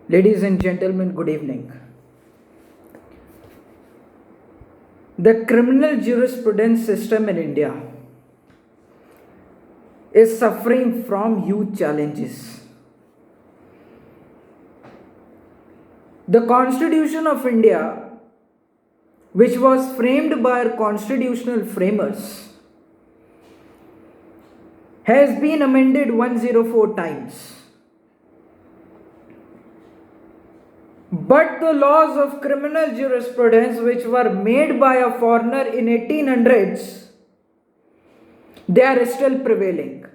Ladies and gentlemen, good evening. The criminal jurisprudence system in India is suffering from huge challenges. The Constitution of India, which was framed by our constitutional framers, has been amended 104 times. But the laws of criminal jurisprudence, which were made by a foreigner in 1800s, they are still prevailing.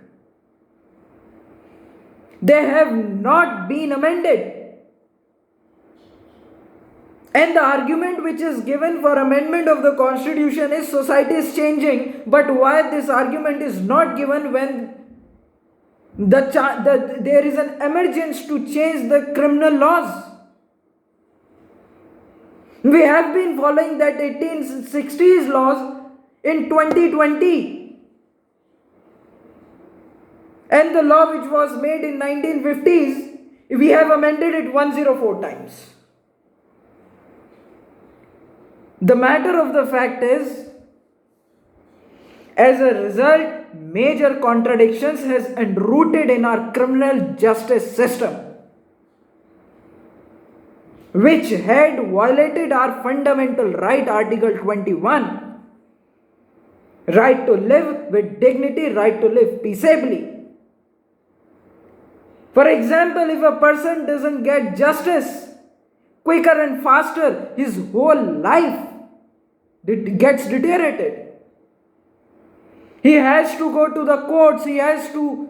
They have not been amended. And the argument which is given for amendment of the constitution is society is changing. But why this argument is not given when there is an emergence to change the criminal laws? We have been following that 1860s laws in 2020. And the law which was made in 1950s, we have amended it 104 times. The matter of the fact is, as a result, major contradictions has enrooted in our criminal justice system, which had violated our fundamental right, Article 21, right to live with dignity, right to live peaceably. For example, if a person doesn't get justice quicker and faster, his whole life gets deteriorated. He has to go to the courts, he has to,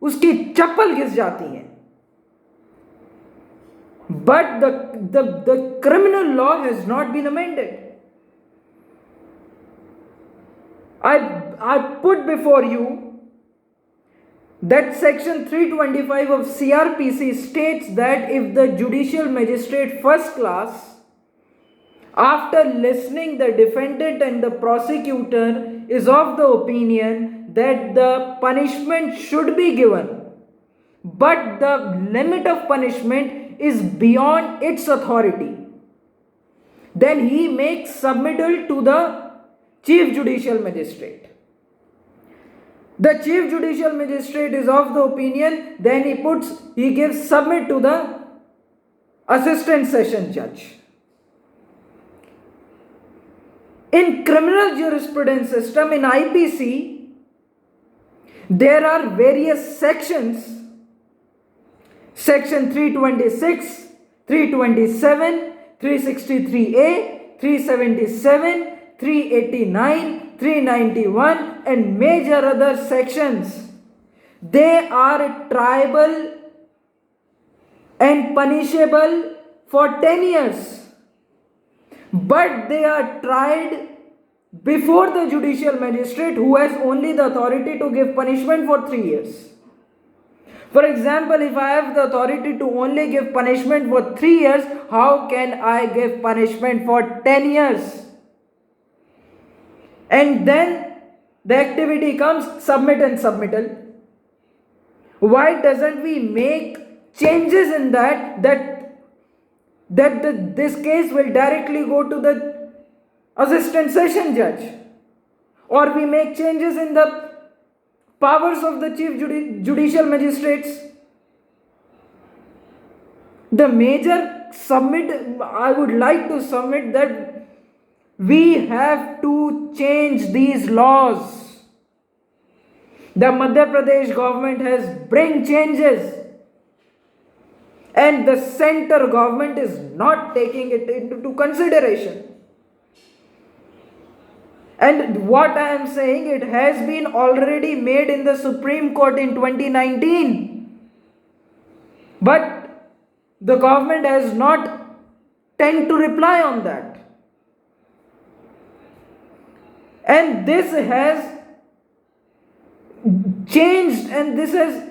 उसकी चप्पल घिस जाती है. But the criminal law has not been amended. I put before you that section 325 of CRPC states that if the judicial magistrate first class, after listening the defendant and the prosecutor, is of the opinion that the punishment should be given, but the limit of punishment is beyond its authority, then he makes submittal to the chief judicial magistrate. The chief judicial magistrate is of the opinion, then he gives submit to the assistant session judge. In criminal jurisprudence system, in IPC, there are various sections, section 326, 327, 363A, 377, 389, 391 and major other sections. They are triable and punishable for 10 years. But they are tried before the judicial magistrate, who has only the authority to give punishment for 3 years. For example, if I have the authority to only give punishment for 3 years, how can I give punishment for 10 years? And then the activity comes submit and submittal. Why doesn't we make changes in that this case will directly go to the assistant session judge, or we make changes in the powers of the chief judicial magistrates? The major I would like to submit that we have to change these laws. The Madhya Pradesh government has bring changes, and the center government is not taking it into consideration. And what I am saying, it has been already made in the Supreme Court in 2019. But the government has not tend to reply on that. And this has changed, and this has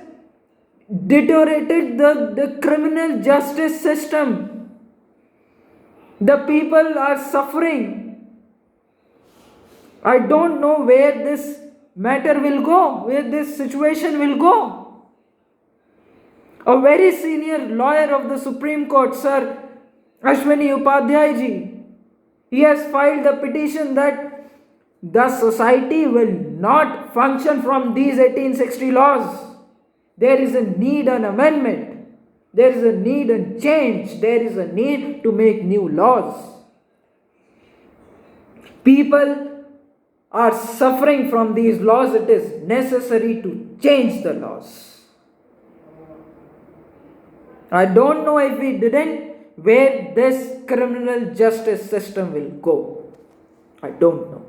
deteriorated the criminal justice system. The people are suffering. I don't know where this matter will go, where this situation will go. A very senior lawyer of the Supreme Court, Sir Ashwini Upadhyay ji, he has filed a petition that the society will not function from these 1860 laws. There is a need an amendment. There is a need and change. There is a need to make new laws. People are suffering from these laws. It is necessary to change the laws. I don't know if we didn't, where this criminal justice system will go. I don't know.